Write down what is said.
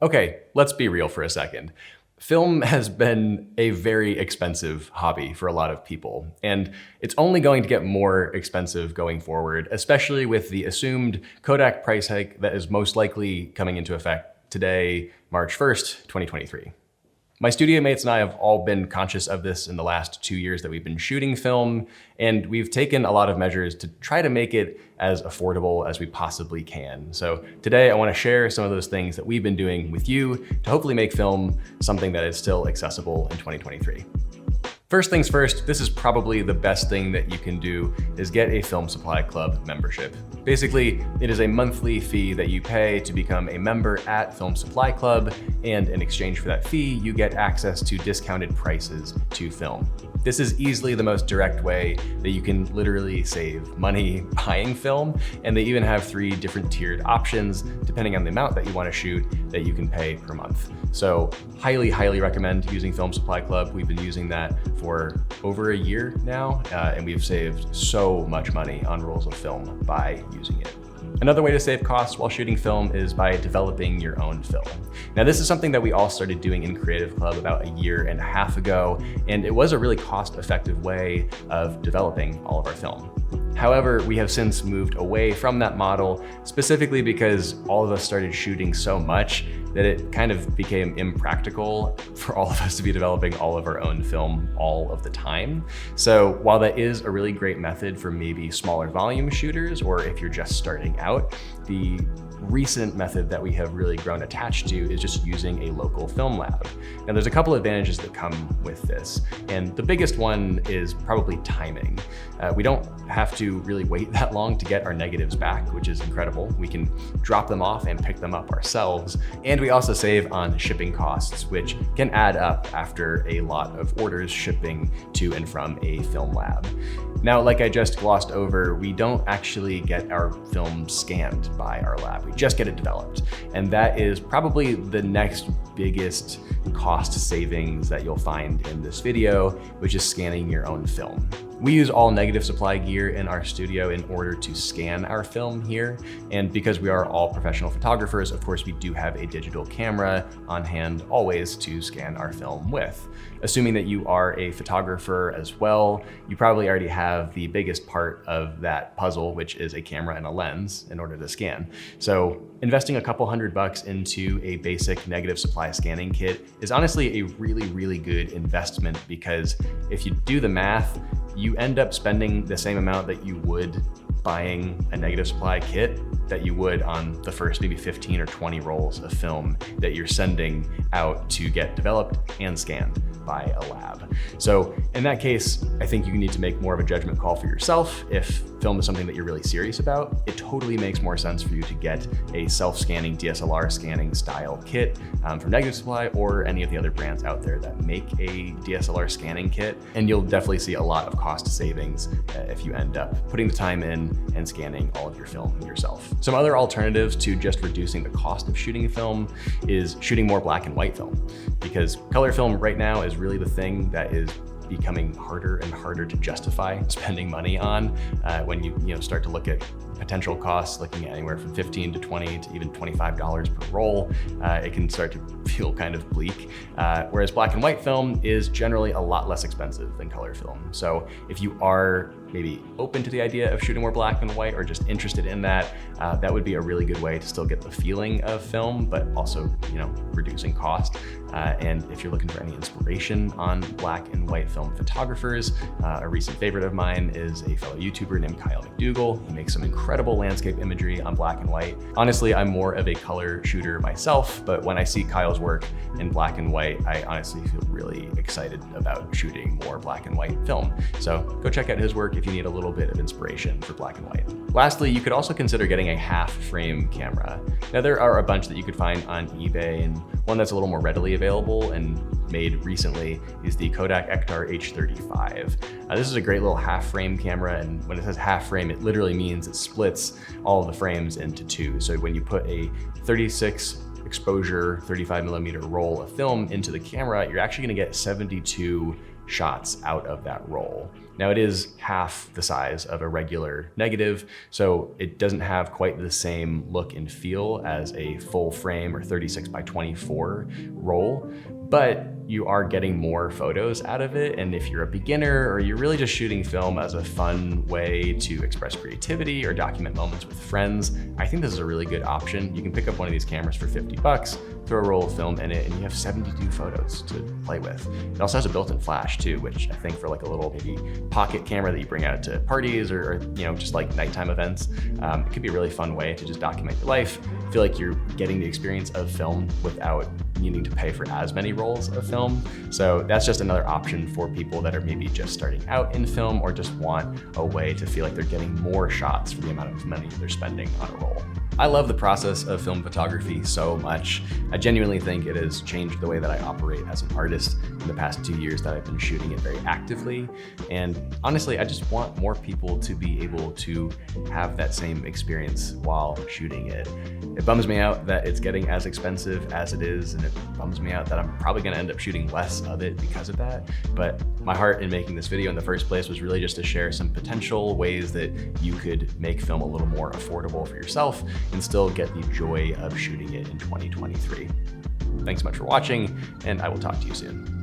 Okay, let's be real for a second. Film has been a very expensive hobby for a lot of people, and it's only going to get more expensive going forward, especially with the assumed Kodak price hike that is most likely coming into effect today, March 1st, 2023. My studio mates and I have all been conscious of this in the last 2 years that we've been shooting film, and we've taken a lot of measures to try to make it as affordable as we possibly can. So today I want to share some of those things that we've been doing with you to hopefully make film something that is still accessible in 2023. First things first, this is probably the best thing that you can do is get a Film Supply Club membership. Basically, it is a monthly fee that you pay to become a member at Film Supply Club, and in exchange for that fee, you get access to discounted prices to film. This is easily the most direct way that you can literally save money buying film, and they even have 3 different tiered options depending on the amount that you want to shoot that you can pay per month. So highly recommend using Film Supply Club. We've been using that for over a year now, and we've saved so much money on rolls of film by using it. Another way to save costs while shooting film is by developing your own film. Now, this is something that we all started doing in Creative Club about 1.5 years ago, and it was a really cost-effective way of developing all of our film. However, we have since moved away from that model, specifically because all of us started shooting so much that it kind of became impractical for all of us to be developing all of our own film all of the time. So while that is a really great method for maybe smaller volume shooters, or if you're just starting out, the recent method that we have really grown attached to is just using a local film lab. Now, there's a couple advantages that come with this, and the biggest one is probably timing. We don't have to really wait that long to get our negatives back, which is incredible. We can drop them off and pick them up ourselves, and we also save on shipping costs, which can add up after a lot of orders shipping to and from a film lab. Now, like I just glossed over, we don't actually get our film scanned by our lab. We just get it developed. And that is probably the next biggest cost savings that you'll find in this video, which is scanning your own film. We use all negative supply gear in our studio in order to scan our film here. And because we are all professional photographers, of course, we do have a digital camera on hand always to scan our film with. Assuming that you are a photographer as well, you probably already have the biggest part of that puzzle, which is a camera and a lens in order to scan. So investing a couple $100 into a basic negative supply scanning kit is honestly a really good investment, because if you do the math, you end up spending the same amount that you would buying a negative supply kit that you would on the first maybe 15 or 20 rolls of film that you're sending out to get developed and scanned by a lab. So in that case, I think you need to make more of a judgment call for yourself. If film is something that you're really serious about, it totally makes more sense for you to get a self-scanning DSLR scanning style kit from Negative Supply or any of the other brands out there that make a DSLR scanning kit. And you'll definitely see a lot of cost savings if you end up putting the time in and scanning all of your film yourself. Some other alternatives to just reducing the cost of shooting film is shooting more black and white film, because color film right now is really the thing that is becoming harder and harder to justify spending money on when you start to look at potential costs, looking at anywhere from $15 to $20 to even $25 per roll. It can start to feel kind of bleak. Whereas black and white film is generally a lot less expensive than color film. So if you are maybe open to the idea of shooting more black and white, or just interested in that, that would be a really good way to still get the feeling of film, but also reducing cost. And if you're looking for any inspiration on black and white film photographers, a recent favorite of mine is a fellow YouTuber named Kyle McDougall. He makes some incredible landscape imagery on black and white. Honestly, I'm more of a color shooter myself, but when I see Kyle's work in black and white, I honestly feel really excited about shooting more black and white film. So go check out his work if you need a little bit of inspiration for black and white. Lastly, you could also consider getting a half frame camera. Now, there are a bunch that you could find on eBay, and one that's a little more readily available and made recently is the Kodak Ektar H35. This is a great little half frame camera, and when it says half frame, it literally means it splits all of the frames into 2. So when you put a 36 exposure 35mm roll of film into the camera, you're actually gonna get 72 shots out of that roll. Now it is half the size of a regular negative, so it doesn't have quite the same look and feel as a full frame or 36x24 roll, but you are getting more photos out of it. And if you're a beginner or you're really just shooting film as a fun way to express creativity or document moments with friends, I think this is a really good option. You can pick up one of these cameras for 50 bucks, throw a roll of film in it, and you have 72 photos to play with. It also has a built-in flash too, which I think for like a little maybe pocket camera that you bring out to parties or just like nighttime events, it could be a really fun way to just document your life. I feel like you're getting the experience of film without needing to pay for as many rolls of film. So that's just another option for people that are maybe just starting out in film or just want a way to feel like they're getting more shots for the amount of money they're spending on a roll. I love the process of film photography so much. I genuinely think it has changed the way that I operate as an artist in the past 2 years that I've been shooting it very actively. And honestly, I just want more people to be able to have that same experience while shooting it. It bums me out that it's getting as expensive as it is, and it bums me out that I'm probably gonna end up shooting less of it because of that. But my heart in making this video in the first place was really just to share some potential ways that you could make film a little more affordable for yourself and still get the joy of shooting it in 2023. Thanks so much for watching, and I will talk to you soon.